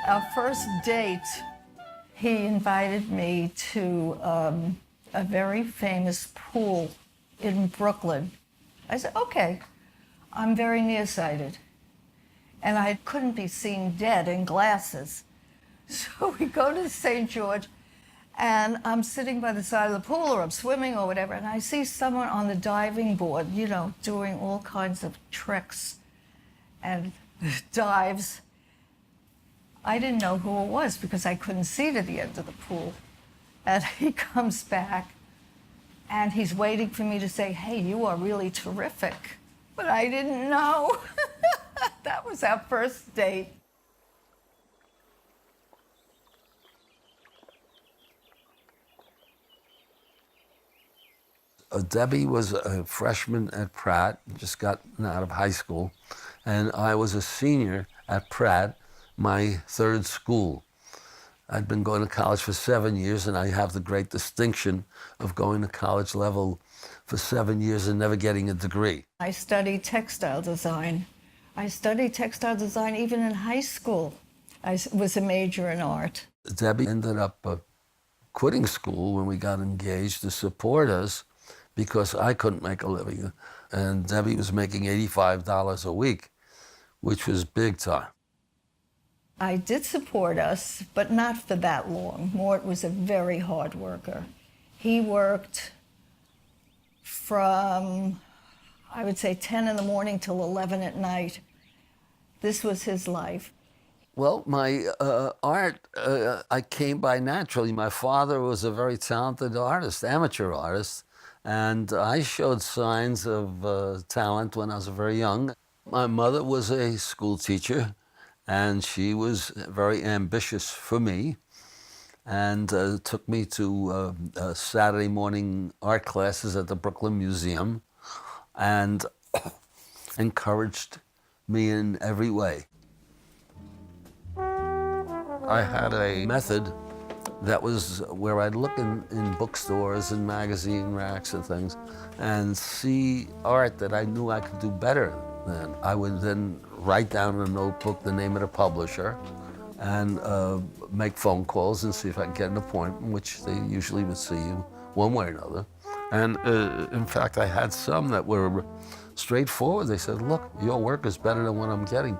Our first date, he invited me to a very famous pool in Brooklyn. I said, okay. I'm very nearsighted, and I couldn't be seen dead in glasses. So we go to St. George, and I'm sitting by the side of the pool, or I'm swimming or whatever, and I see someone on the diving board, you know, doing all kinds of tricks and dives. I didn't know who it was because I couldn't see to the end of the pool. And he comes back, and he's waiting for me to say, hey, you are really terrific. But I didn't know. That was our first date. Debbie was a freshman at Pratt, just gotten out of high school, and I was a senior at Pratt, my third school. I'd been going to college for 7 years, and I have the great distinction of going to college level for 7 years and never getting a degree. I studied textile design. I studied textile design even in high school. I was a major in art. Debbie ended up quitting school when we got engaged to support us because I couldn't make a living. And Debbie was making $85 a week, which was big time. I did support us, but not for that long. Mort was a very hard worker. He worked from, I would say, 10 in the morning till 11 at night. This was his life. Well, my art, I came by naturally. My father was a very talented artist, amateur artist, and I showed signs of talent when I was very young. My mother was a school teacher, and she was very ambitious for me, and took me to Saturday morning art classes at the Brooklyn Museum, and encouraged me in every way. I had a method that was where I'd look in bookstores and magazine racks and things and see art that I knew I could do better than. I would then write down in a notebook the name of the publisher and make phone calls and see if I could get an appointment, which they usually would see you one way or another. And in fact, I had some that were straightforward. They said, look, your work is better than what I'm getting,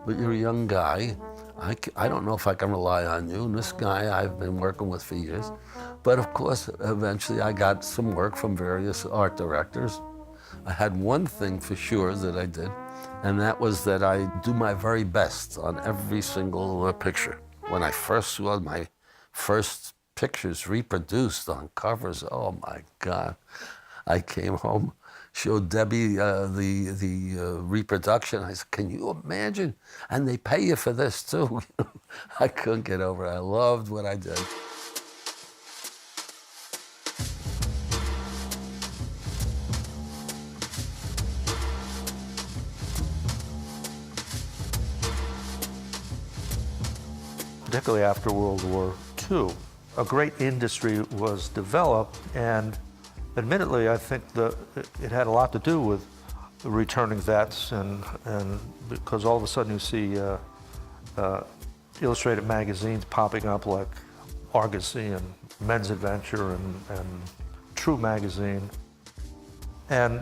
but you're a young guy. I don't know if I can rely on you. And this guy I've been working with for years. But of course, eventually I got some work from various art directors. I had one thing for sure that I did, and that was that I do my very best on every single picture. When I first saw my first pictures reproduced on covers, oh my God. I came home, showed Debbie the reproduction. I said, can you imagine? And they pay you for this too. I couldn't get over it. I loved what I did. Particularly after World War II, a great industry was developed, and admittedly, I think it had a lot to do with the returning vets, and because all of a sudden you see illustrated magazines popping up like Argosy and Men's Adventure and True Magazine, and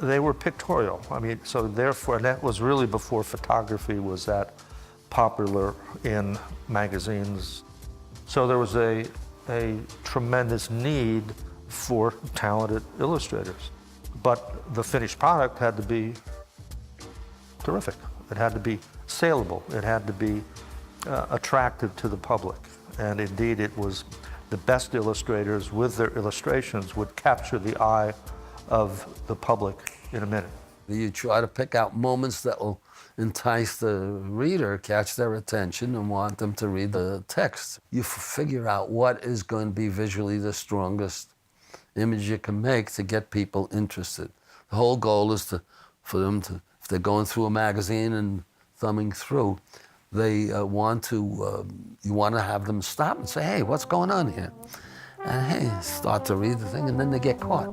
they were pictorial. I mean, so therefore, and that was really before photography was that popular in magazines. So there was a tremendous need for talented illustrators. But the finished product had to be terrific. It had to be saleable. It had to be attractive to the public. And indeed, it was the best illustrators with their illustrations would capture the eye of the public in a minute. You try to pick out moments that will entice the reader, catch their attention, and want them to read the text. You figure out what is going to be visually the strongest image you can make to get people interested. The whole goal is for them to, if they're going through a magazine and thumbing through, they you want to have them stop and say, hey, what's going on here? And hey, start to read the thing, and then they get caught.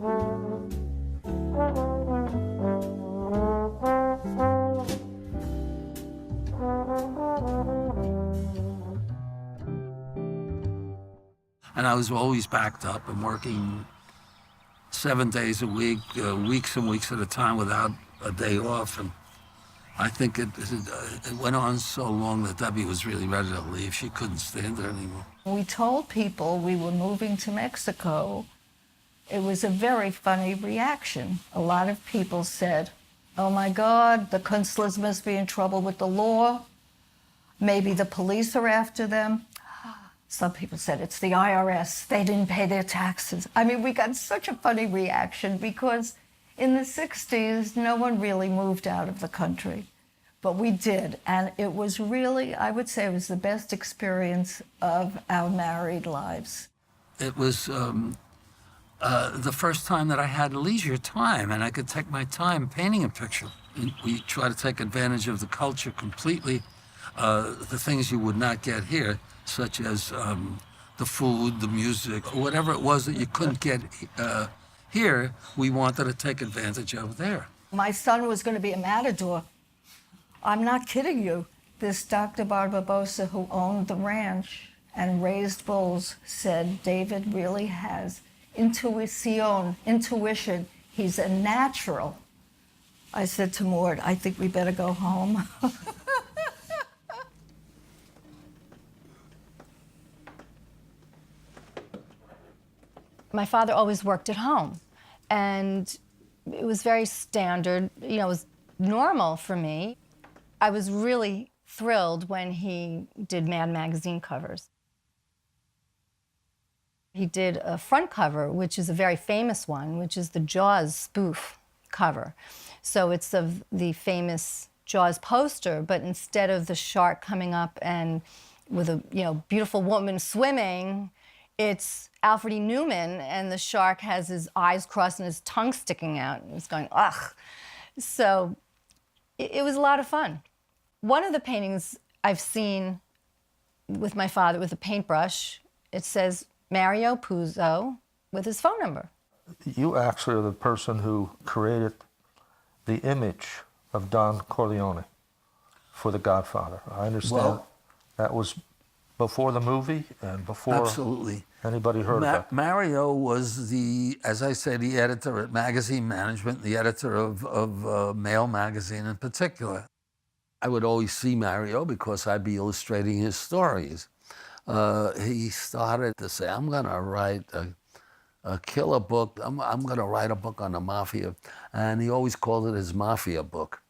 And I was always backed up and working 7 days a week, weeks and weeks at a time without a day off. And I think it went on so long that Debbie was really ready to leave. She couldn't stand it anymore. We told people we were moving to Mexico. It was a very funny reaction. A lot of people said, "Oh my God, the Künstlers must be in trouble with the law. Maybe the police are after them." Some people said it's the IRS. They didn't pay their taxes. I mean, we got such a funny reaction because in the 60s, no one really moved out of the country. But we did, and it was really, I would say it was the best experience of our married lives. It was the first time that I had leisure time, and I could take my time painting a picture. We try to take advantage of the culture completely, the things you would not get here, such as the food, the music, or whatever it was that you couldn't get here, we wanted to take advantage of there. My son was going to be a matador. I'm not kidding you. This Dr. Barbosa, who owned the ranch and raised bulls, said David really has intuition. He's a natural. I said to Mort, I think we better go home. My father always worked at home, and it was very standard, you know, it was normal for me. I was really thrilled when he did Mad magazine covers. He did a front cover, which is a very famous one, which is the Jaws spoof cover. So it's of the famous Jaws poster, but instead of the shark coming up and with a beautiful woman swimming, it's Alfred E. Newman, and the shark has his eyes crossed and his tongue sticking out, and he's going, ugh. So it was a lot of fun. One of the paintings I've seen with my father with a paintbrush, it says Mario Puzo with his phone number. You actually are the person who created the image of Don Corleone for The Godfather. I understand that was before the movie and before Absolutely. Anybody heard of that. Mario was as I say, the editor at Magazine Management, the editor of Mail magazine in particular. I would always see Mario because I'd be illustrating his stories. He started to say, I'm going to write a killer book. I'm going to write a book on the mafia. And he always called it his mafia book.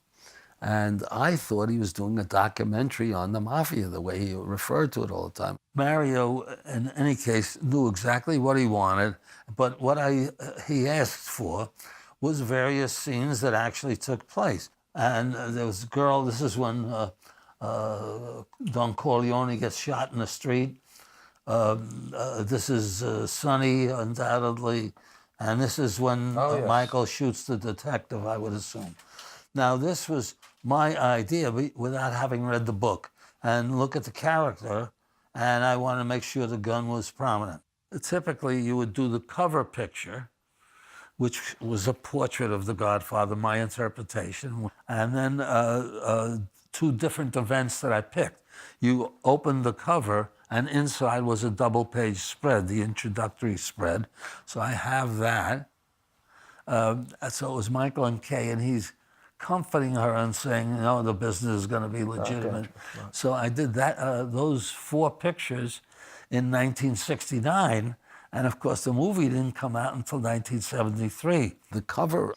And I thought he was doing a documentary on the mafia, the way he referred to it all the time. Mario, in any case, knew exactly what he wanted, but what he asked for was various scenes that actually took place. And there was a girl, this is when Don Corleone gets shot in the street. This is Sonny, undoubtedly. And this is when yes. Michael shoots the detective, I would assume. Now, this was my idea without having read the book. And look at the character, and I wanted to make sure the gun was prominent. Typically, you would do the cover picture, which was a portrait of the Godfather, my interpretation, and then two different events that I picked. You opened the cover, and inside was a double-page spread, the introductory spread. So I have that. So it was Michael and Kay, and he's comforting her and saying, no, the business is going to be legitimate. Okay. Right. So I did that, those 4 pictures in 1969. And of course, the movie didn't come out until 1973. The cover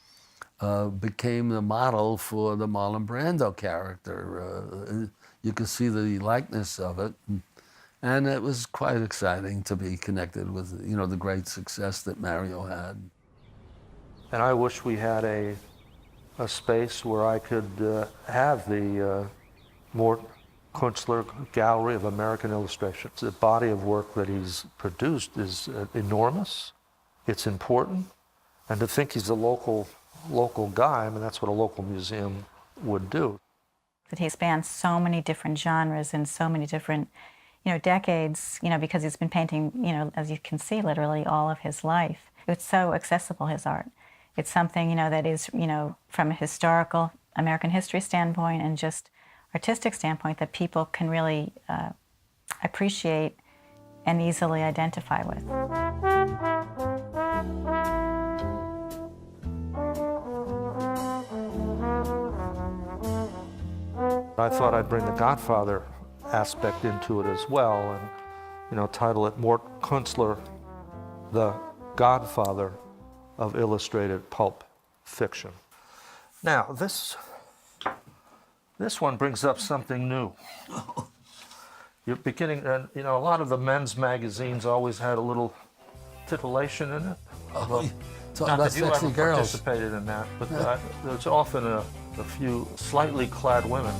became the model for the Marlon Brando character. You could see the likeness of it. And it was quite exciting to be connected with, the great success that Mario had. And I wish we had a space where I could have the Mort Künstler Gallery of American Illustrations. The body of work that he's produced is enormous. It's important. And to think he's a local guy, I mean, that's what a local museum would do. That he spans so many different genres and so many different, decades, because he's been painting, as you can see, literally all of his life. It's so accessible, his art. It's something, that is, from a historical American history standpoint and just artistic standpoint that people can really appreciate and easily identify with. I thought I'd bring the Godfather aspect into it as well, and title it Mort Künstler, the Godfather of illustrated pulp fiction. Now, this one brings up something new. You're beginning, and a lot of the men's magazines always had a little titillation in it. Oh, talking Not about that you sexy ever girls. participated in that, but there's often a few slightly clad women.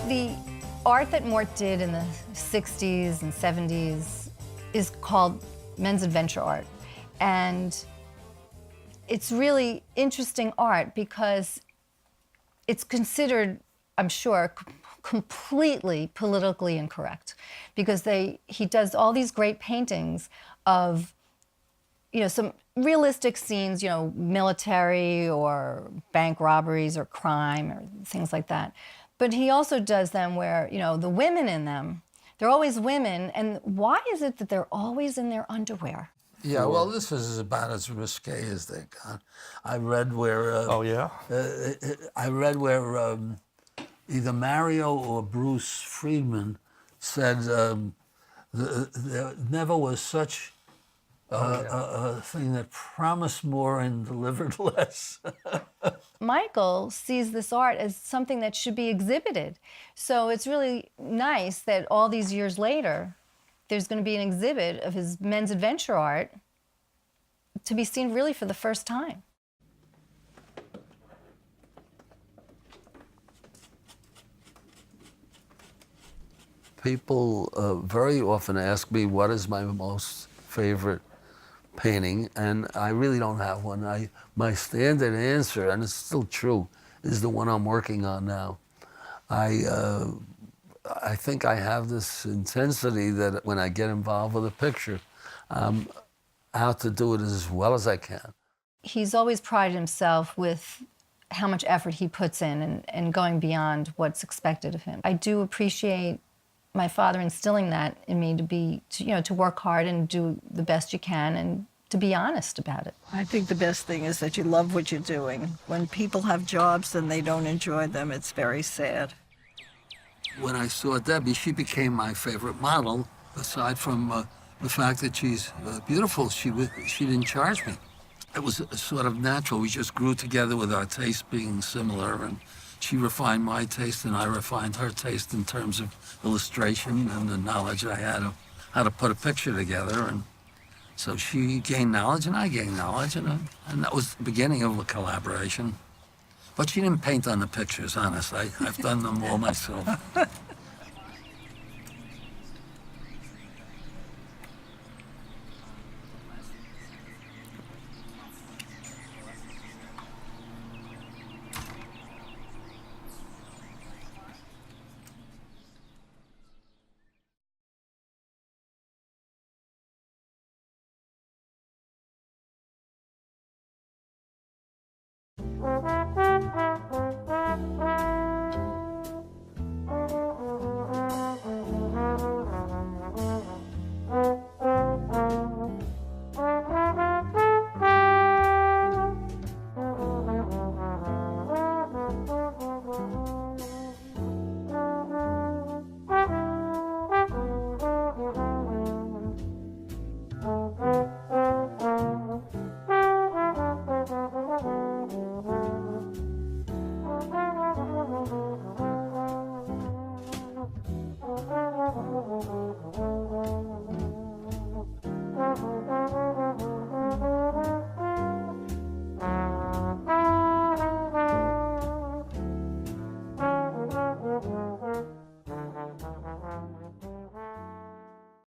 The art that Mort did in the 60s and 70s is called men's adventure art. And it's really interesting art because it's considered, I'm sure, completely politically incorrect. Because he does all these great paintings of, some realistic scenes, military or bank robberies or crime or things like that. But he also does them where, the women in them, they're always women. And why is it that they're always in their underwear? Yeah, well, this is about as risque as they got. I read where... Oh, yeah? I read where either Mario or Bruce Friedman said there never was such a thing that promised more and delivered less. Michael sees this art as something that should be exhibited. So it's really nice that all these years later, there's going to be an exhibit of his men's adventure art to be seen really for the first time. People very often ask me what is my most favorite painting, and I really don't have one. My standard answer, and it's still true, is the one I'm working on now. I think I have this intensity that when I get involved with a picture, I'm out to do it as well as I can. He's always prided himself with how much effort he puts in and going beyond what's expected of him. I do appreciate my father instilling that in me to work hard and do the best you can and to be honest about it. I think the best thing is that you love what you're doing. When people have jobs and they don't enjoy them, it's very sad. When I saw Debbie, she became my favorite model, aside from the fact that she's beautiful. She didn't charge me. It was sort of natural. We just grew together with our tastes being similar, and she refined my taste and I refined her taste in terms of illustration and the knowledge I had of how to put a picture together. And so she gained knowledge and I gained knowledge, and that was the beginning of a collaboration. But she didn't paint on the pictures, honest. I've done them all myself.